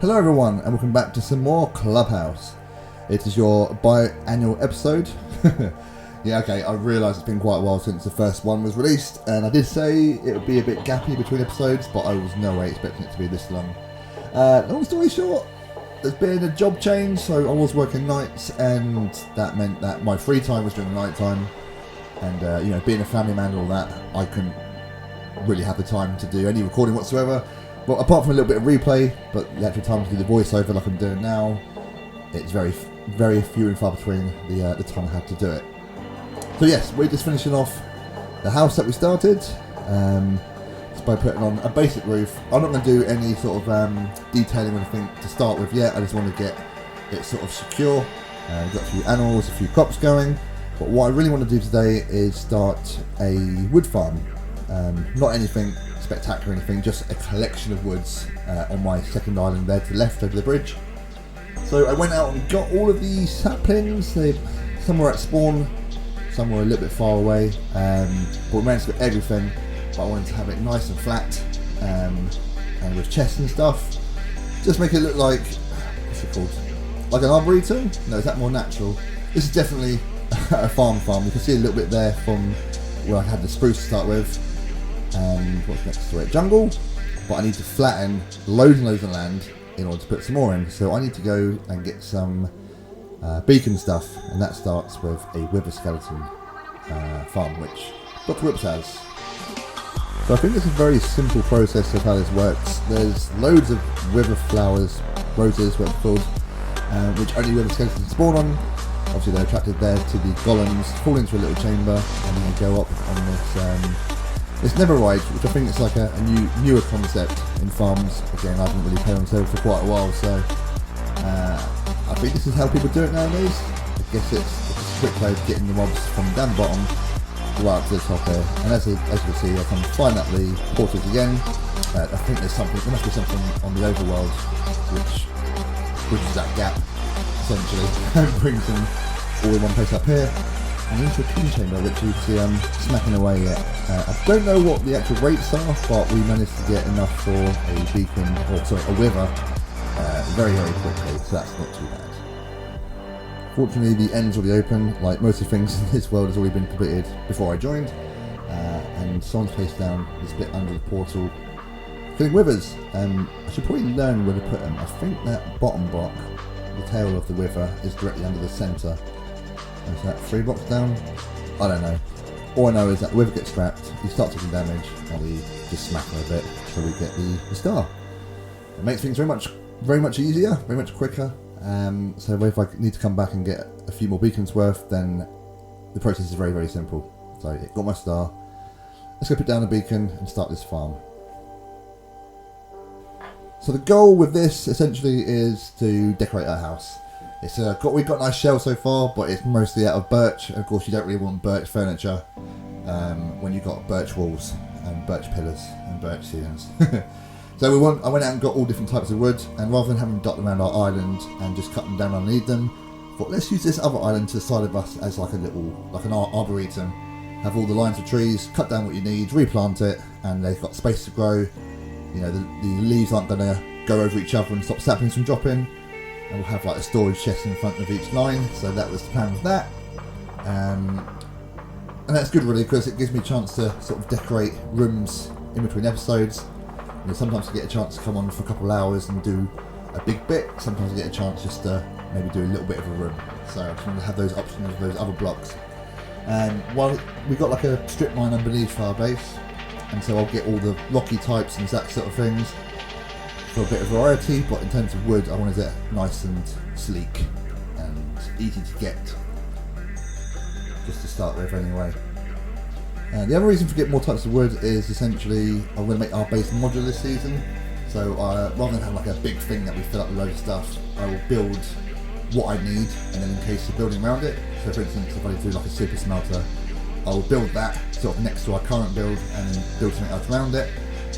Hello everyone and welcome back to some more Clubhouse. It is your biannual episode. Yeah, okay, I realise it's been quite a while since the first one was released, and I did say it would be a bit gappy between episodes, but I was no way expecting it to be this long. Long story short, there's been a job change, so I was working nights, and that meant that my free time was during the night time, and being a family man and all that, I couldn't really have the time to do any recording whatsoever. Well, apart from a little bit of replay, but the actual time to do the voiceover like I'm doing now, it's very, very few and far between the time I had to do it. So yes, we're just finishing off the house that we started, just by putting on a basic roof. I'm not going to do any sort of detailing or anything to start with yet. I just want to get it sort of secure. We've got a few animals, a few crops going, but what I really want to do today is start a wood farm. Not anything spectacular or anything, just a collection of woods on my second island there to the left over the bridge. So I went out and got all of these saplings. Some were at spawn, some were a little bit far away, but we managed to get everything. But I wanted to have it nice and flat, and with chests and stuff, just make it look like, what's it called, like an arboretum? No, is that more natural? This is definitely a farm. You can see a little bit there from where I had the spruce to start with. And what's next to it? Jungle. But I need to flatten loads and loads of land in order to put some more in. So I need to go and get some beacon stuff, and that starts with a wither skeleton farm, which Dr. Whips has. So I think it's a very simple process of how this works. There's loads of wither flowers, roses, what it's called, which only wither skeletons spawn on. Obviously they're attracted there to the golems, fall into a little chamber, and then they go up on this it's Netherite, which I think is like a newer concept in farms. Again, I haven't really played on server for quite a while, so I think this is how people do it nowadays. I guess it's a quick way of getting the mobs from down the bottom right up to the top here. And as you can see, I can find out the portals again. I think there must be something on the overworld which bridges that gap, essentially, and brings them all in one place up here. And into a king chamber, which you can see I'm smacking away at. I don't know what the actual rates are, but we managed to get enough for a beacon, or sorry, a wither, very, very quickly, so that's not too bad. Fortunately, the end's already open, like most of the things in this world has already been completed before I joined, and someone's placed down this bit under the portal, killing withers. I should probably learn where to put them. I think that bottom block, the tail of the wither, is directly under the centre. Is that 3 blocks down? I don't know. All I know is that the wither gets trapped, he starts taking damage, and we just smack him a bit so we get the star. It makes things very much easier, very much quicker. So if I need to come back and get a few more beacons worth, then the process is very, very simple. So it got my star. Let's go put down a beacon and start this farm. So the goal with this essentially is to decorate our house. We've got a nice shell so far, but it's mostly out of birch. And of course, you don't really want birch furniture when you've got birch walls and birch pillars and birch ceilings. So I went out and got all different types of wood, and rather than having them dotted around our island and just cut them down underneath them, I thought let's use this other island to the side of us as like an arboretum. Have all the lines of trees, cut down what you need, replant it, and they've got space to grow. You know, the leaves aren't going to go over each other and stop saplings from dropping. And we'll have like a storage chest in front of each line, so that was the plan with that. And that's good really, because it gives me a chance to sort of decorate rooms in between episodes. Sometimes I get a chance to come on for a couple of hours and do a big bit. Sometimes I get a chance just to maybe do a little bit of a room. So I just want to have those options of those other blocks. And while we got like a strip mine underneath our base, and so I'll get all the rocky types and that sort of things for a bit of variety, but in terms of wood I wanted it nice and sleek and easy to get, just to start with anyway. The other reason for getting more types of wood is essentially I'm going to make our base modular this season, so rather than have like a big thing that we fill up with loads of stuff, I will build what I need, and then in case of building around it, so for instance if I do like a super smelter, I will build that sort of next to our current build and then build something else around it.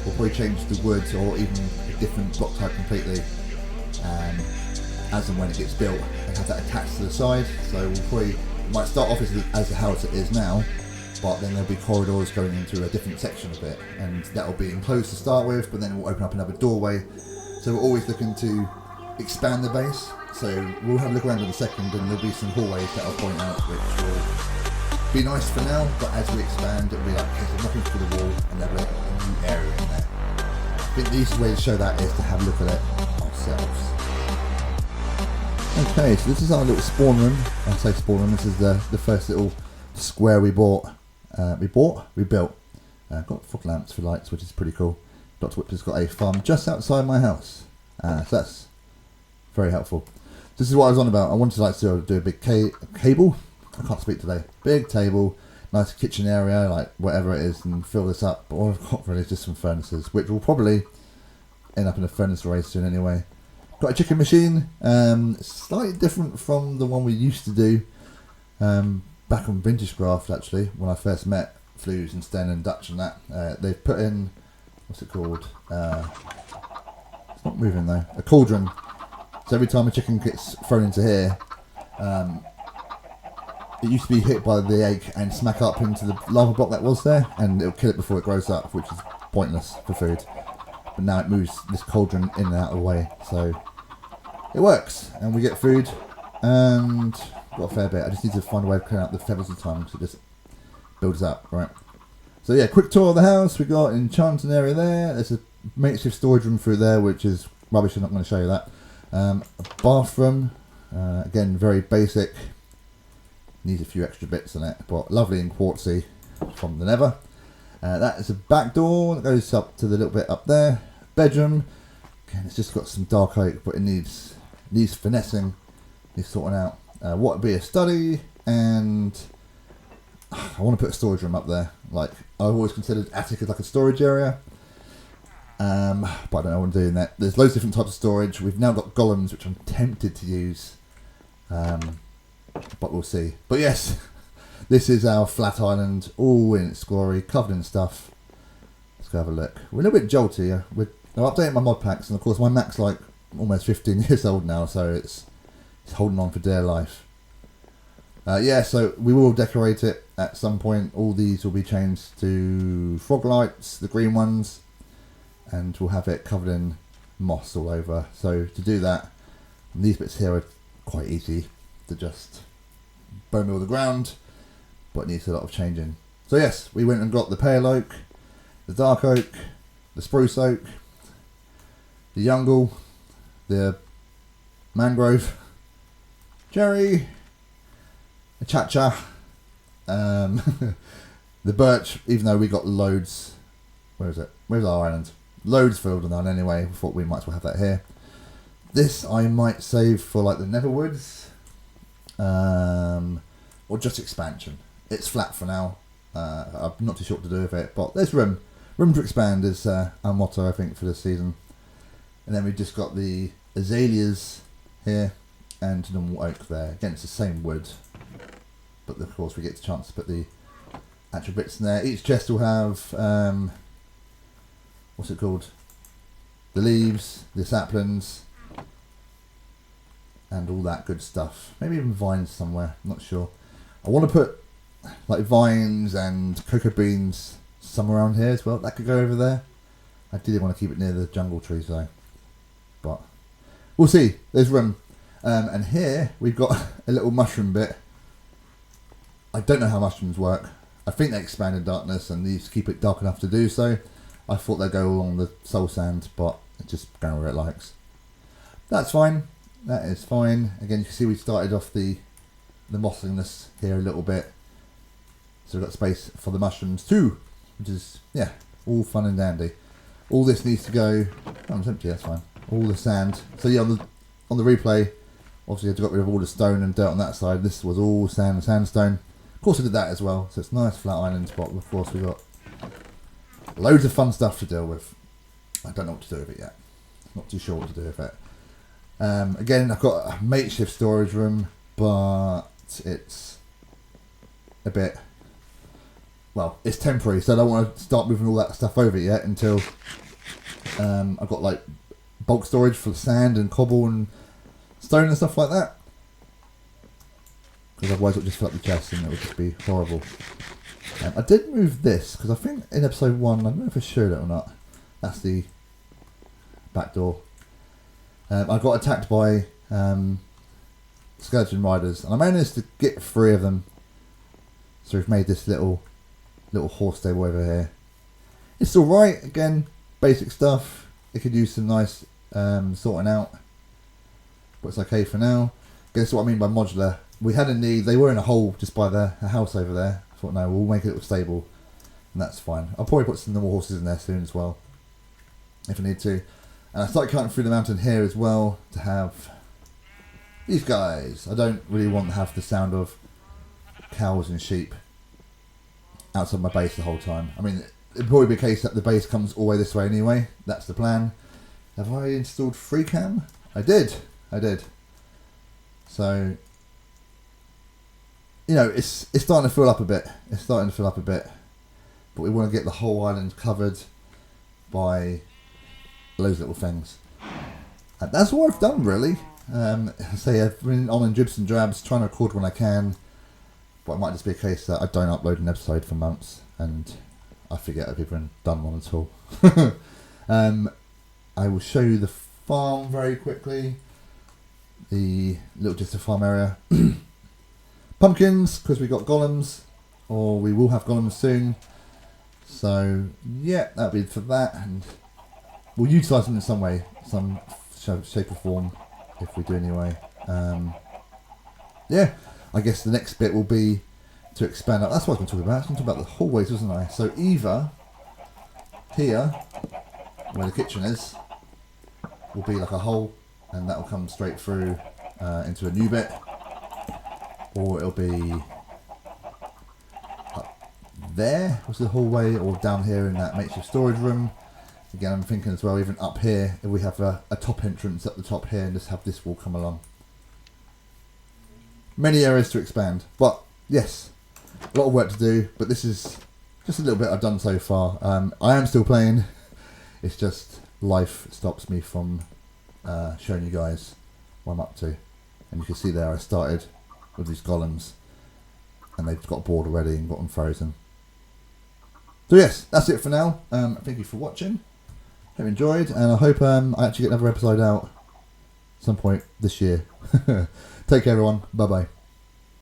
We'll probably change the wood or even a different block type completely as and when it gets built, and have that attached to the side. So we might start off as the house it is now, but then there'll be corridors going into a different section of it, and that will be enclosed to start with, but then we'll open up another doorway So we're always looking to expand the base. So we'll have a look around in a second, and there'll be some hallways that I'll point out, which will be nice for now, but as we expand, it'll be like there's nothing through the wall, and there'll be a new area in there. I think the easiest way to show that is to have a look at it ourselves. Okay, so this is our little spawn room. I say spawn room. This is the first little square we built. Got fog lamps for lights, which is pretty cool. Dr. Whipper's got a farm just outside my house, so that's very helpful. This is what I was on about. I wanted to do a big cable. I can't speak today. Big table, nice kitchen area, like whatever it is, and fill this up. But all I've got really is just some furnaces, which will probably end up in a furnace array soon anyway. Got a chicken machine, slightly different from the one we used to do back on Vintage Craft, actually, when I first met Flues and Sten and Dutch and that. They've put in, what's it called? It's not moving though. A cauldron. So every time a chicken gets thrown into here, it used to be hit by the egg and smack up into the lava block that was there, and it'll kill it before it grows up, which is pointless for food. But now it moves this cauldron in and out of the way, so it works, and we get food, and got a fair bit. I just need to find a way of clearing out the feathers in time, because it just builds up, right? So yeah, quick tour of the house. We got an enchanting area there. There's a makeshift storage room through there, which is rubbish. I'm not going to show you that. A bathroom, again very basic. Needs a few extra bits in it, but lovely and quartzy from the Nether. That is a back door that goes up to the little bit up there. Bedroom. Again, it's just got some dark oak, but it needs finessing, needs sorting out. What would be a study, and I want to put a storage room up there. Like, I've always considered attic as like a storage area, but I don't know what I'm doing that. There's loads of different types of storage. We've now got golems, which I'm tempted to use, but we'll see. But yes, this is our flat island, all in its glory, covered in stuff. Let's go have a look. We're a little bit jolty. I'm updating my mod packs, and of course my Mac's like almost 15 years old now, so it's holding on for dear life. Yeah, so we will decorate it at some point. All these will be changed to frog lights, the green ones, and we'll have it covered in moss all over. So to do that, these bits here are quite easy to just bone meal the ground, but it needs a lot of changing. So yes, we went and got the pale oak, the dark oak, the spruce oak, the youngle, the mangrove, cherry, a cha-cha, the birch, even though we got loads. Where is it? Where's our island? Loads filled on anyway. We thought we might as well have that here. This I might save for like the Netherwoods, or just expansion. It's flat for now. I'm not too sure what to do with it, but there's room to expand is our motto, I think, for this season. And then we've just got the azaleas here and normal oak there. Again, it's the same wood, but of course we get the chance to put the actual bits in there. Each chest will have what's it called? The leaves, the saplings, and all that good stuff. Maybe even vines somewhere, I'm not sure. I want to put like vines and cocoa beans somewhere around here as well. That could go over there. I did want to keep it near the jungle trees though, but we'll see. There's room. And here we've got a little mushroom bit. I don't know how mushrooms work. I think they expand in darkness, and these keep it dark enough to do so. I thought they'd go along the soul sand, but it's just going where it likes. That's fine. That is fine. Again, you can see we started off the mossiness here a little bit, so we've got space for the mushrooms too, which is, yeah, all fun and dandy. All this needs to go. Oh, it's empty. That's fine. All the sand. So yeah, on the replay, obviously I got rid of all the stone and dirt on that side. This was all sand and sandstone. Of course I did that as well, so it's a nice flat island spot. Of course we got loads of fun stuff to deal with. I don't know what to do with it yet. Not too sure what to do with it. Again, I've got a makeshift storage room, but it's a bit, well, it's temporary, so I don't want to start moving all that stuff over yet until I've got like bulk storage for sand and cobble and stone and stuff like that. Because otherwise it'll just fill up the chest and it would just be horrible. I did move this because I think in episode 1, I don't know if I showed it or not. That's the back door. I got attacked by skeleton riders, and I managed to get 3 of them. So we've made this little horse stable over here. It's all right. Again, basic stuff. It could use some nice sorting out, but it's okay for now. Guess what I mean by modular. We had a need. They were in a hole just by the house over there. I thought, no, we'll make it a little stable, and that's fine. I'll probably put some normal horses in there soon as well, if I need to. And I started cutting through the mountain here as well to have these guys. I don't really want to have the sound of cows and sheep outside my base the whole time. I mean, it'd probably be a case that the base comes all the way this way anyway. That's the plan. Have I installed FreeCam? I did. So, you know, it's starting to fill up a bit. But we want to get the whole island covered by those little things. And that's what I've done, really. I say I've been on in dribs and drabs, trying to record when I can. But it might just be a case that I don't upload an episode for months, and I forget I've even done one at all. I will show you the farm very quickly. The little just a farm area. Pumpkins, because we got golems, or we will have golems soon. So yeah, that'll be for that, and we'll utilise them in some way, some shape or form, if we do anyway. Yeah, I guess the next bit will be to expand up. That's what I was going to talk about. I was going to talk about the hallways, wasn't I? So either here, where the kitchen is, will be like a hole, and that will come straight through into a new bit, or it'll be up there was the hallway, or down here in that makeshift storage room. Again, I'm thinking as well, even up here, if we have a top entrance at the top here and just have this wall come along. Many areas to expand, but yes, a lot of work to do, but this is just a little bit I've done so far. I am still playing. It's just life stops me from showing you guys what I'm up to. And you can see there I started with these golems, and they've got bored already and got them frozen. So yes, that's it for now. Thank you for watching. Hope you enjoyed, and I hope I actually get another episode out some point this year. Take care everyone, bye bye.